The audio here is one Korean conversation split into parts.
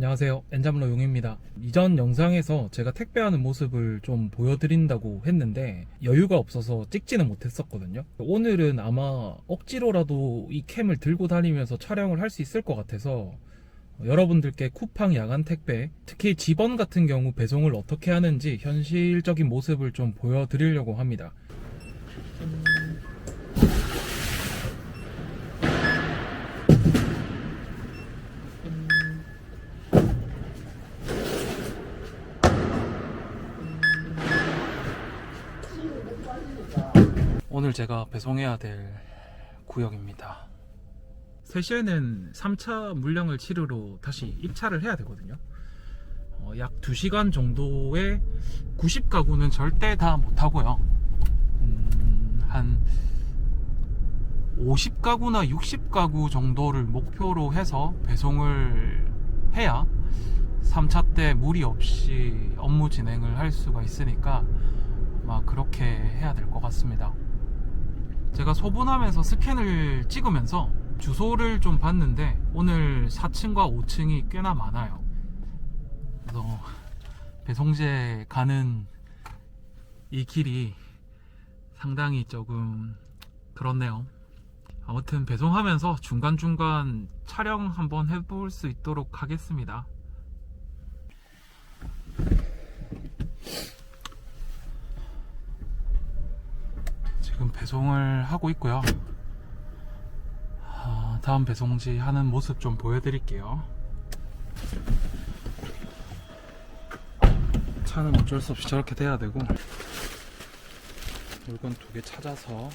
안녕하세요, 엔잡러 용입니다. 이전 영상에서 제가 택배하는 모습을 좀 보여드린다고 했는데 여유가 없어서 찍지는 못했었거든요. 오늘은 아마 억지로라도 이 캠을 들고 다니면서 촬영을 할 수 있을 것 같아서 여러분들께 쿠팡 야간 택배, 특히 집원 같은 경우 배송을 어떻게 하는지 현실적인 모습을 좀 보여드리려고 합니다. 오늘 제가 배송해야 될 구역입니다. 3시에는 3차 물량을 치르러 다시 입차를 해야 되거든요. 약 2시간 정도에 90가구는 절대 다 못하고요. 한 50가구나 60가구 정도를 목표로 해서 배송을 해야 3차 때 무리 없이 업무 진행을 할 수가 있으니까 아마 그렇게 해야 될 것 같습니다. 제가 소분하면서 스캔을 찍으면서 주소를 좀 봤는데 오늘 4층과 5층이 꽤나 많아요. 그래서 배송재 가는 이 길이 상당히 조금 그렇네요. 아무튼 배송하면서 중간중간 촬영 한번 해볼 수 있도록 하겠습니다. 지금 배송을 하고 있고요. 다음 배송지 하는 모습 좀 보여드릴게요. 차는 어쩔 수 없이 저렇게 돼야 되고 물건 2개 찾아서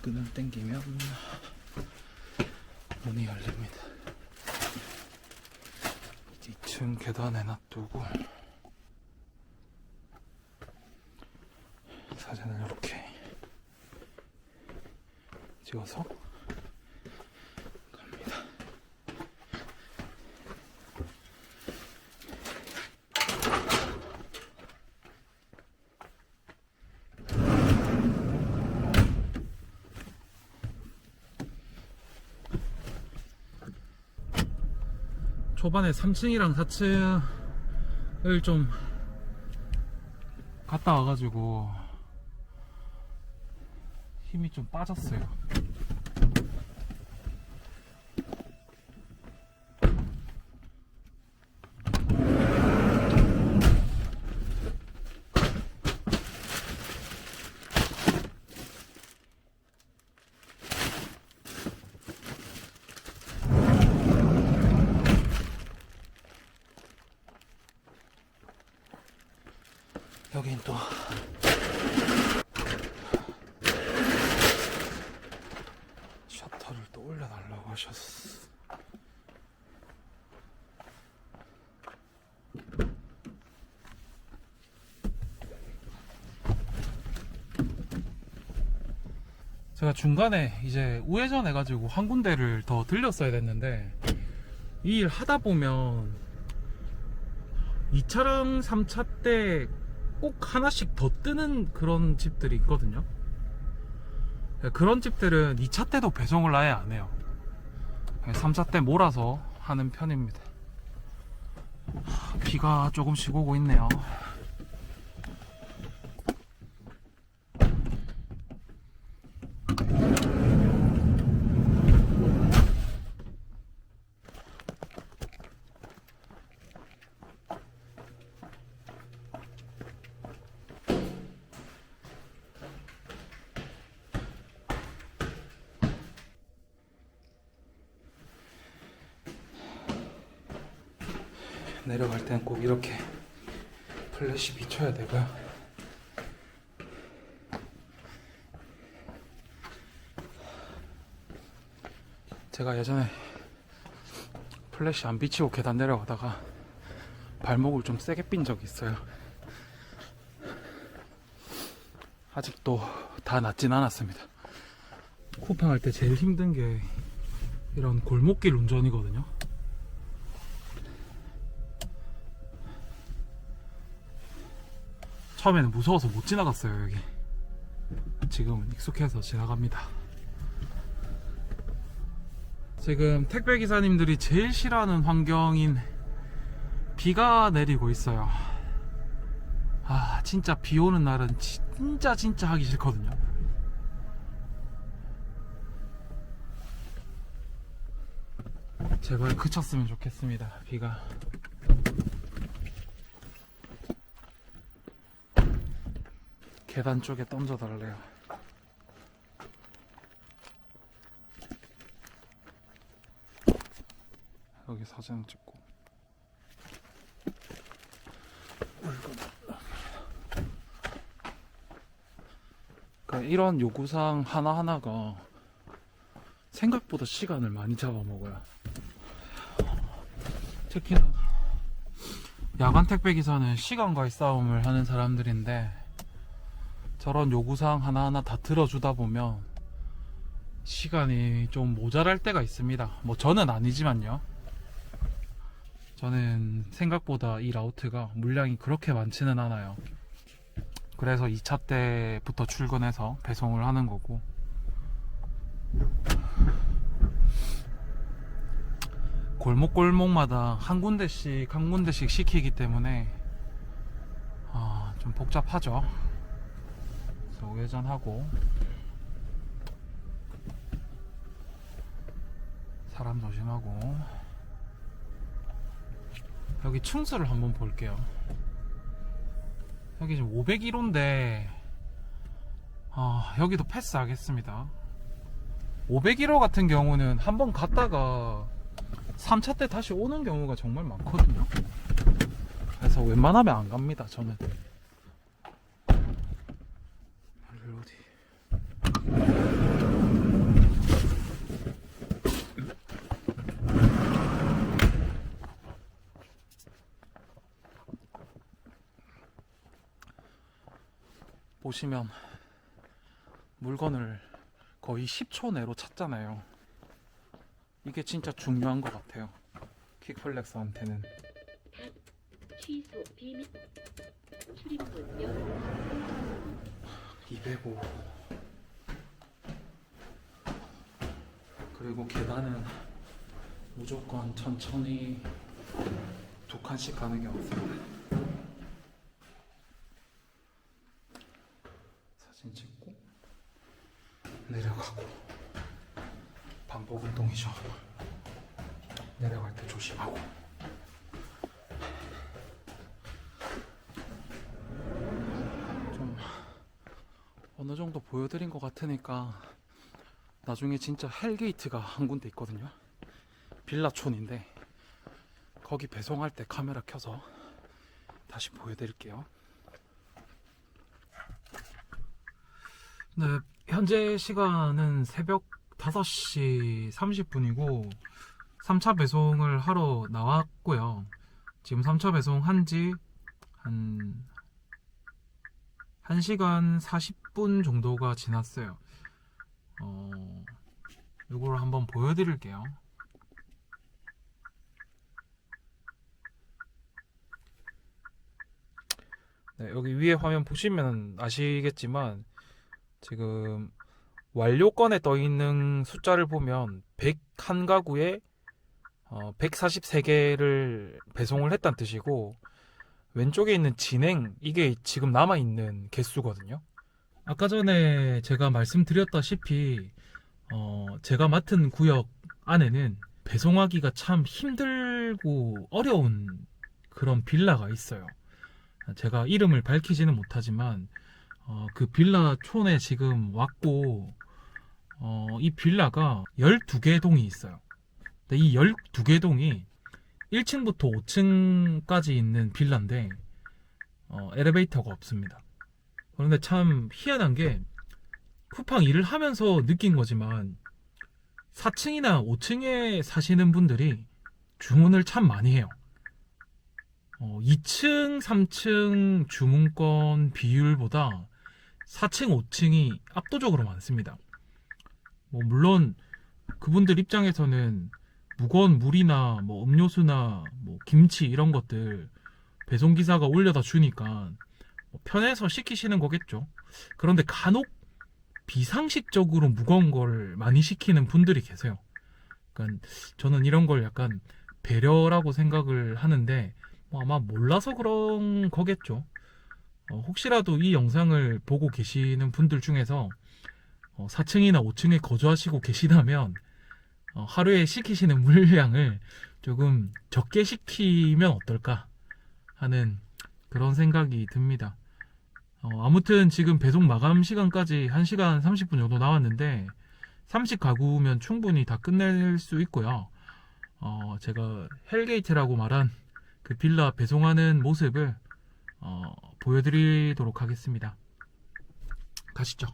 끈을 당기면 문이 열립니다. 2층 계단에 놔두고 사진을 이렇게 찍어서 갑니다. 초반에 3층이랑 4층을 좀 갔다 와가지고 힘이 좀 빠졌어요. 여긴 또 셔터를 또 올려달라고 하셨어. 제가 중간에 이제 우회전 해가지고 한 군데를 더 들렸어야 됐는데 이 일 하다 보면 2차랑 3차 때 꼭 하나씩 더 뜨는 그런 집들이 있거든요. 그런 집들은 2차 때도 배송을 아예 안 해요. 3차 때 몰아서 하는 편입니다. 비가 조금씩 오고 있네요. 내려갈 땐 꼭 이렇게 플래시 비춰야 되고요. 제가 예전에 플래시 안 비치고 계단 내려가다가 발목을 좀 세게 삔 적이 있어요. 아직도 다 낫진 않았습니다. 쿠팡 할 때 제일 힘든 게 이런 골목길 운전이거든요. 처음에는 무서워서 못 지나갔어요. 여기 지금은 익숙해서 지나갑니다. 지금 택배 기사님들이 제일 싫어하는 환경인 비가 내리고 있어요. 아, 진짜 비 오는 날은 진짜 하기 싫거든요. 제발 그쳤으면 좋겠습니다. 비가. 계단 쪽에 던져달래요. 여기 사진 찍고 그러니까 이런 요구사항 하나하나가 생각보다 시간을 많이 잡아먹어요. 특히나 야간 택배 기사는 시간과의 싸움을 하는 사람들인데 저런 요구사항 하나하나 다 들어주다 보면 시간이 좀 모자랄 때가 있습니다. 뭐 저는 아니지만요. 저는 생각보다 이 라우트가 물량이 그렇게 많지는 않아요. 그래서 2차 때부터 출근해서 배송을 하는 거고, 골목골목마다 한 군데씩 시키기 때문에 좀 복잡하죠. 그래서 우회전하고 사람 조심하고 여기 층수를 한번 볼게요. 여기 지금 501호인데 여기도 패스하겠습니다. 501호 같은 경우는 한번 갔다가 3차 때 다시 오는 경우가 정말 많거든요. 그래서 웬만하면 안 갑니다, 저는. 보시면 물건을 거의 10초 내로 찾잖아요. 이게 진짜 중요한 것 같아요. 퀵플렉스한테는. 취소 비밀 출입문 열 205. 그리고 계단은 무조건 천천히 2칸씩 가는 게 맞습니다. 사진 찍고 내려가고 반복 운동이죠. 내려갈 때 조심하고. 좀 어느 정도 보여드린 것 같으니까 나중에 진짜 헬게이트가 한 군데 있거든요. 빌라촌인데 거기 배송할 때 카메라 켜서 다시 보여드릴게요. 네, 현재 시간은 새벽 5시 30분이고 3차 배송을 하러 나왔고요. 지금 3차 배송 한지 한 1시간 40분 정도가 지났어요. 이걸 한번 보여드릴게요. 네, 여기 위에 화면 보시면 아시겠지만 지금 완료건에 떠 있는 숫자를 보면 101가구에 143개를 배송을 했다는 뜻이고, 왼쪽에 있는 진행, 이게 지금 남아있는 개수거든요. 아까 전에 제가 말씀드렸다시피 제가 맡은 구역 안에는 배송하기가 참 힘들고 어려운 그런 빌라가 있어요. 제가 이름을 밝히지는 못하지만 그 빌라촌에 지금 왔고, 이 빌라가 12개 동이 있어요. 근데 이 12개 동이 1층부터 5층까지 있는 빌라인데 엘리베이터가 없습니다. 그런데 참 희한한 게 쿠팡 일을 하면서 느낀 거지만 4층이나 5층에 사시는 분들이 주문을 참 많이 해요. 2층, 3층 주문권 비율보다 4층, 5층이 압도적으로 많습니다. 물론 그분들 입장에서는 무거운 물이나 음료수나 김치 이런 것들 배송기사가 올려다 주니까 편해서 시키시는 거겠죠. 그런데 간혹 비상식적으로 무거운 걸 많이 시키는 분들이 계세요. 약간 저는 이런 걸 약간 배려라고 생각을 하는데 뭐 아마 몰라서 그런 거겠죠. 혹시라도 이 영상을 보고 계시는 분들 중에서 4층이나 5층에 거주하시고 계시다면 하루에 시키시는 물량을 조금 적게 시키면 어떨까 하는 그런 생각이 듭니다. 아무튼 지금 배송 마감 시간까지 1시간 30분 정도 나왔는데 30가구면 충분히 다 끝낼 수 있고요. 제가 헬게이트라고 말한 그 빌라 배송하는 모습을 보여드리도록 하겠습니다. 가시죠.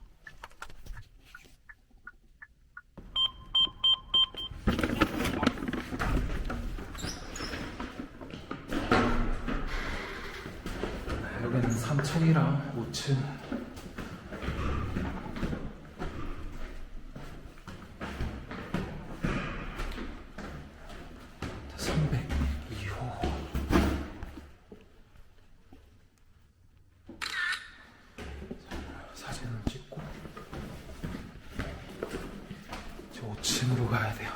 여기는 3층이랑 5층. 302호. 사진을 찍고 저 5층으로 가야 돼요.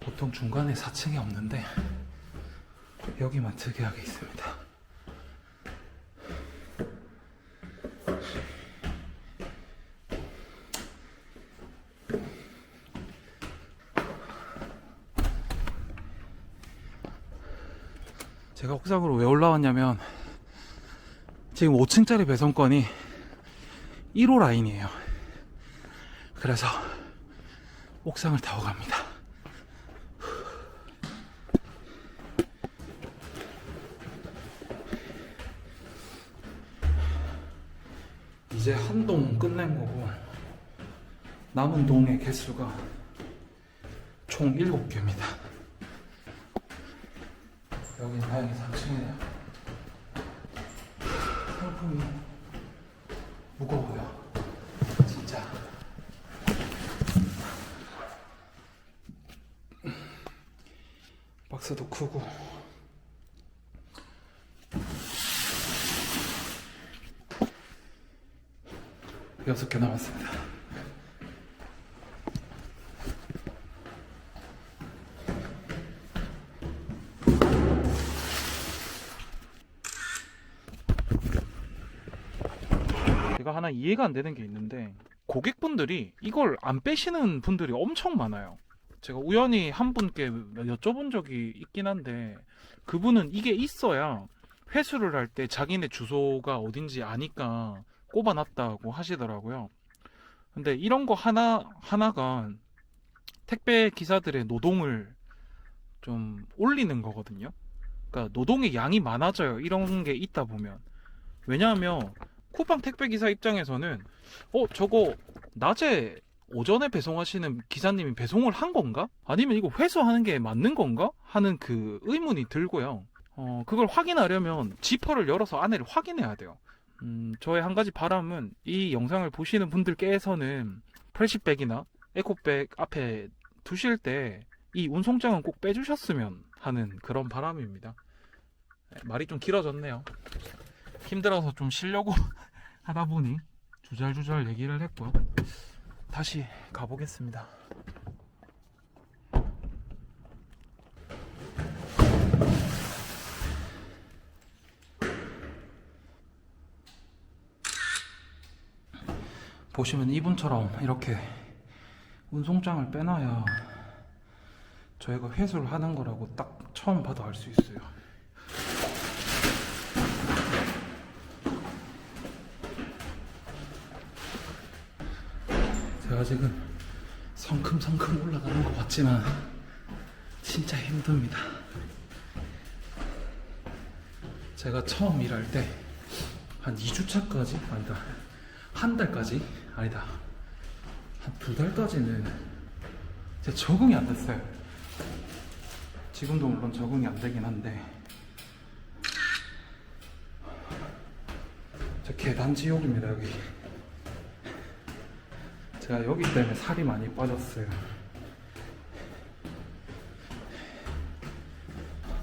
보통 중간에 4층이 없는데 여기만 특이하게 있습니다. 제가 옥상으로 왜 올라왔냐면 지금 5층짜리 배송건이 1호 라인이에요. 그래서 옥상을 타고 갑니다. 이제 한 동 끝낸 거고 남은 동의 개수가 총 7개입니다. 여기 다행히 3층이네요. 상품이 무거워요. 진짜. 박스도 크고. 6개 남았습니다. 제가 하나 이해가 안 되는 게 있는데 고객분들이 이걸 안 빼시는 분들이 엄청 많아요. 제가 우연히 한 분께 여쭤본 적이 있긴 한데 그분은 이게 있어야 회수를 할 때 자기네 주소가 어딘지 아니까 꼽아놨다고 하시더라고요. 근데 이런 거 하나가 택배 기사들의 노동을 좀 올리는 거거든요. 그러니까 노동의 양이 많아져요. 이런 게 있다 보면. 왜냐하면 쿠팡 택배 기사 입장에서는 저거 낮에 오전에 배송하시는 기사님이 배송을 한 건가? 아니면 이거 회수하는 게 맞는 건가? 하는 그 의문이 들고요. 그걸 확인하려면 지퍼를 열어서 안에를 확인해야 돼요. 저의 한 가지 바람은 이 영상을 보시는 분들께서는 프레시백이나 에코백 앞에 두실 때 이 운송장은 꼭 빼주셨으면 하는 그런 바람입니다. 말이 좀 길어졌네요. 힘들어서 좀 쉬려고 하다 보니 주절주절 얘기를 했고요. 다시 가보겠습니다. 보시면 이분처럼 이렇게 운송장을 빼놔야 저희가 회수를 하는 거라고 딱 처음 봐도 알 수 있어요. 제가 지금 성큼성큼 올라가는 것 같지만 진짜 힘듭니다. 제가 처음 일할 때 한 2주차까지 아니다, 한 달까지 아니다, 한 2달까지는 제가 적응이 안 됐어요. 지금도 물론 적응이 안 되긴 한데 저 계단 지옥입니다. 여기 제가 여기 때문에 살이 많이 빠졌어요.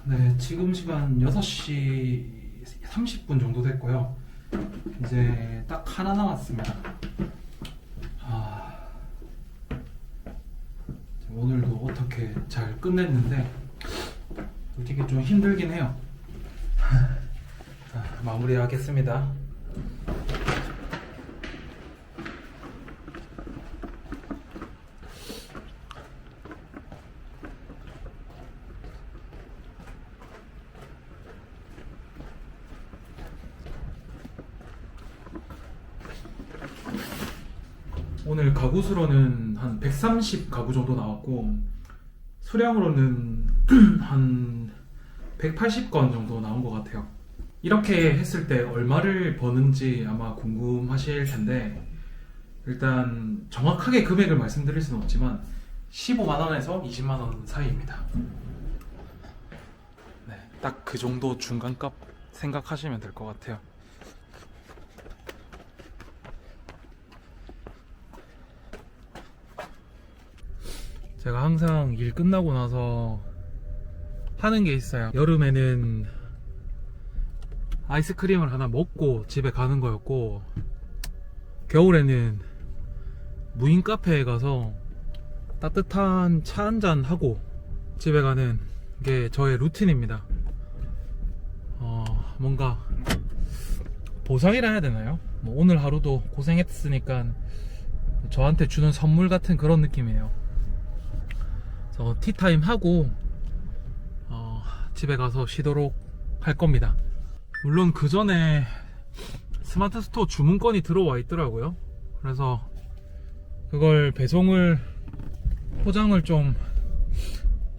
네, 지금 시간 6시 30분 정도 됐고요. 이제 딱 하나 남았습니다. 어떻게 잘 끝냈는데 솔직히 좀 힘들긴 해요. 자, 마무리하겠습니다. 오늘 가구 수로는 한 130 가구 정도 나왔고 수량으로는 한 180건 정도 나온 것 같아요. 이렇게 했을 때 얼마를 버는지 아마 궁금하실 텐데 일단 정확하게 금액을 말씀드릴 수는 없지만 15만원에서 20만원 사이입니다. 네, 딱 그 정도 중간값 생각하시면 될 것 같아요. 제가 항상 일 끝나고 나서 하는 게 있어요. 여름에는 아이스크림을 하나 먹고 집에 가는 거였고 겨울에는 무인 카페에 가서 따뜻한 차 한잔 하고 집에 가는 게 저의 루틴입니다. 뭔가 보상이라 해야 되나요? 뭐 오늘 하루도 고생했으니까 저한테 주는 선물 같은 그런 느낌이에요. 그래서 티타임 하고 집에 가서 쉬도록 할 겁니다. 물론 그 전에 스마트 스토어 주문건이 들어와 있더라고요. 그래서 그걸 배송을 포장을 좀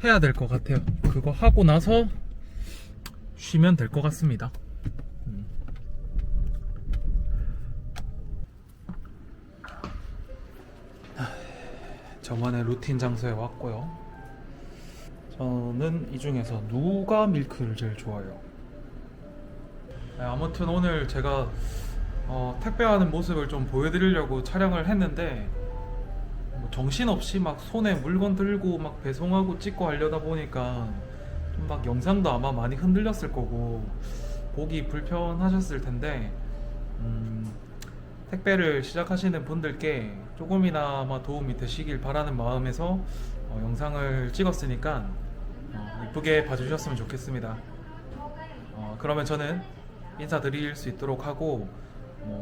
해야 될 것 같아요. 그거 하고 나서 쉬면 될 것 같습니다. 저만의 루틴 장소에 왔고요. 저는 이 중에서 누가 밀크를 제일 좋아해요. 네, 아무튼 오늘 제가 택배하는 모습을 좀 보여드리려고 촬영을 했는데 뭐 정신없이 막 손에 물건 들고 막 배송하고 찍고 하려다 보니까 좀 막 영상도 아마 많이 흔들렸을 거고 보기 불편하셨을 텐데 택배를 시작하시는 분들께 조금이나마 도움이 되시길 바라는 마음에서 영상을 찍었으니까 이쁘게 봐주셨으면 좋겠습니다. 그러면 저는 인사드릴 수 있도록 하고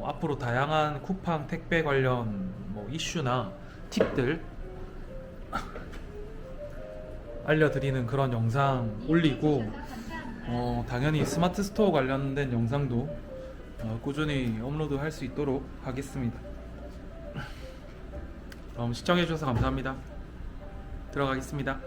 앞으로 다양한 쿠팡 택배 관련 이슈나 팁들 알려드리는 그런 영상 올리고 당연히 스마트 스토어 관련된 영상도 꾸준히 업로드 할 수 있도록 하겠습니다. 그럼 시청해주셔서 감사합니다. 들어가겠습니다.